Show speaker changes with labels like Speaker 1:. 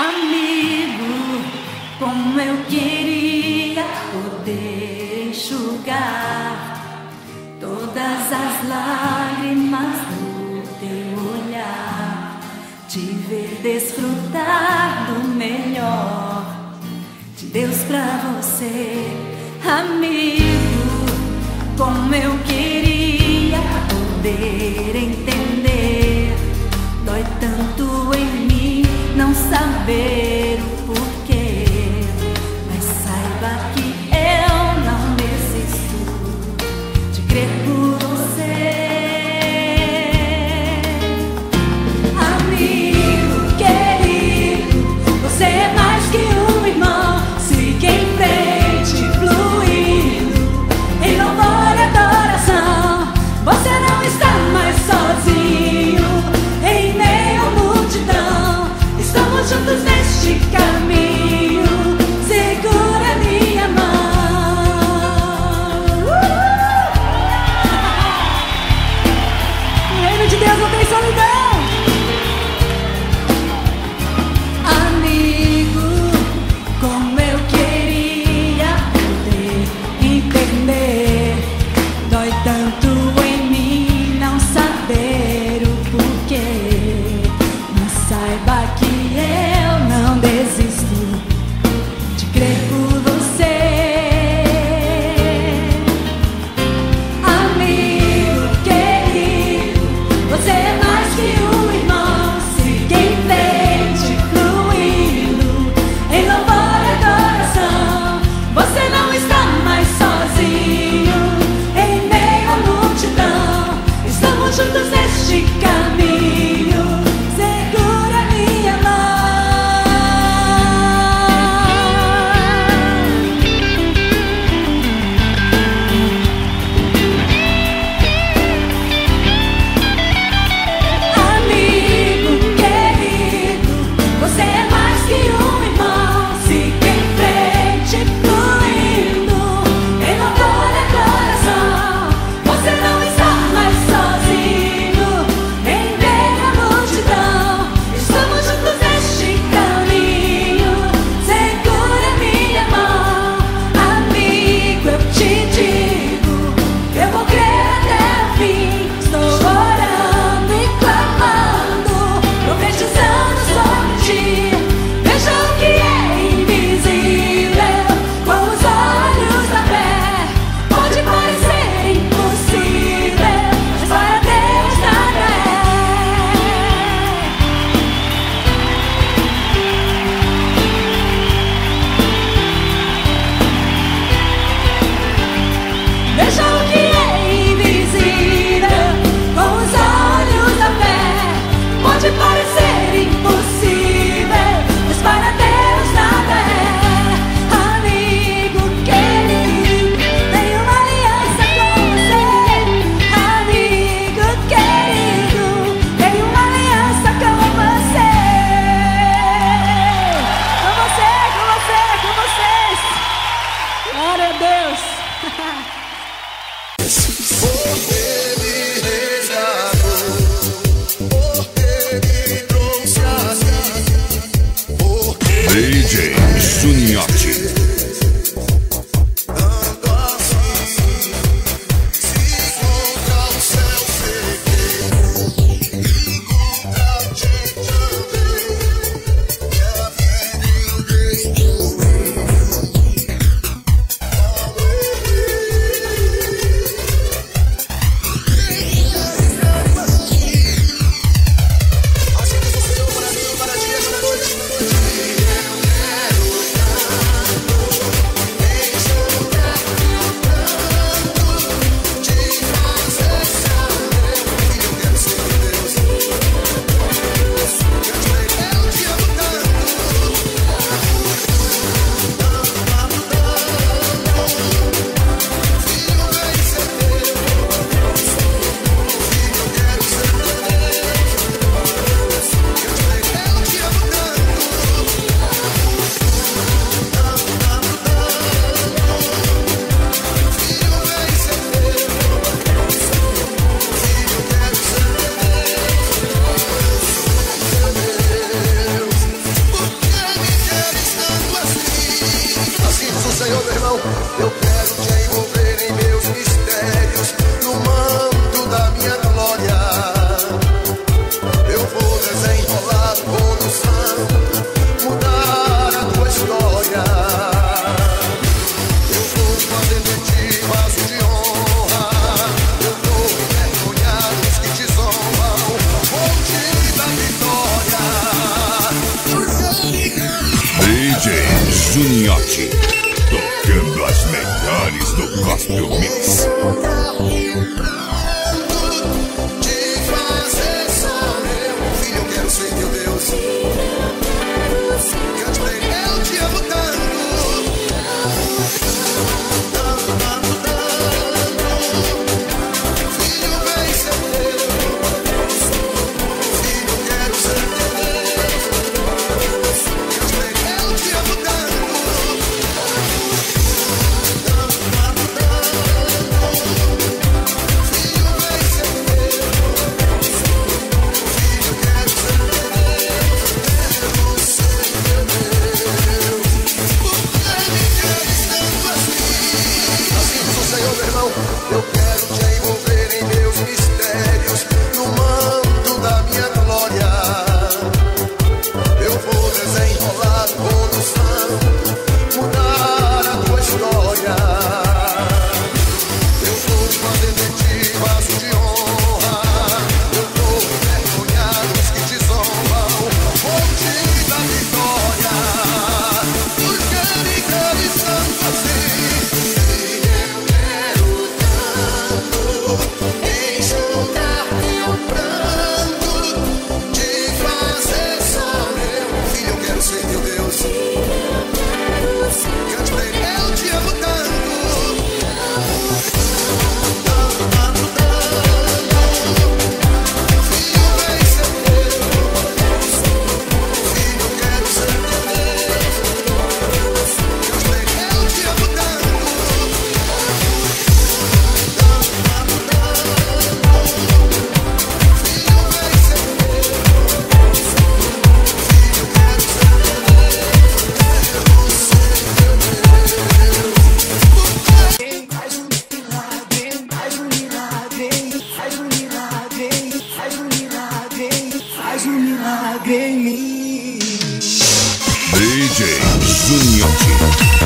Speaker 1: Amigo, como eu queria poder enxugar todas as lágrimas do teu olhar, te ver desfrutar do melhor de Deus pra você. Amigo, como eu queria poder entender, dói tanto em mim não saber o porquê, mas saiba que eu não desisto de crer por você. Amigo querido, você é mais que um irmão. Siga em frente, fluindo em louvor e adoração. Você não está mais sozinho em meio à multidão. Estamos juntos neste caminho. Segura minha mão. O reino de Deus não tem solidão. Amigo, como eu queria poder entender, dói tanto em mim não saber o porquê, mas saiba que eu não desisto de crer por você. Amigo querido, você é mais que um irmão. Siga em frente, fluindo em louvor e adoração. Você não está mais sozinho em meio à multidão. Estamos juntos neste caminho. Segura minha mão. Amigo querido, você é mais que um irmão. Siga em frente, fluindo em louvor e adoração. Você não está mais sozinho em meio à multidão. Estamos juntos neste caminho. Segura minha mão. Amigo, eu te digo, eu vou crer até o fim. Estou orando e clamando, profetizando sobre ti. Veja o que é invisível com os olhos da fé. Pode parecer impossível, mas para Deus nada é. Veja o que é invisível com os olhos da fé. Pode parecer impossível, mas para Deus nada é. Amigo querido, tenho uma aliança com você. Amigo querido, tenho uma aliança com você. Com vocês. Glória a Deus.
Speaker 2: DJ Suniotti.
Speaker 3: Senhor, meu irmão, eu quero te envolver em meus mistérios, no manto da minha glória. Eu vou desenrolar todo o santo, mudar a tua história. Eu vou fazer de ti vaso de honra. Eu vou envergonhar os que te zombam. Vou te dar vitória.
Speaker 2: DJ Juniotti, tocando as melhores do Gospel Mix.
Speaker 3: Te fazer só meu filho, eu quero ser teu Deus. Cante pra ele, eu te amo tanto. Tanto, tanto, tanto. Filho, vem ser teu. Filho, eu quero ser teu Deus. Cante pra ele, eu te amo tanto. Tanto, tanto, tanto. Filho, vem ser teu. Filho, eu quero ser teu Deus. Quero ser teu Deus. Por que me queres tanto assim? Assim diz o Senhor, meu irmão. Eu quero te envolver em meus mistérios, no manto da minha glória. Eu vou desenrolar todo o santo, mudar a tua história. Eu vou fazer de ti vaso de honra. Eu vou envergonhar os que te zombam. Vou te dar vitória. Por que me queres tanto assim? Eu quero tanto enxugar teu pranto, te fazer só meu filho, eu quero ser teu Deus. Cante pra ele, eu te amo tanto. Tanto, tanto, tanto. Filho, vem ser teu. Filho, eu quero ser teu Deus. Cante pra ele, eu te amo tanto. Tanto, tanto, tanto. Filho, vem ser teu. Filho, eu quero ser teu Deus. Quero ser teu Deus.
Speaker 1: Faz um milagre, faz um milagre, faz um milagre, faz um milagre, faz um milagre em mim.
Speaker 2: DJ Juniotti.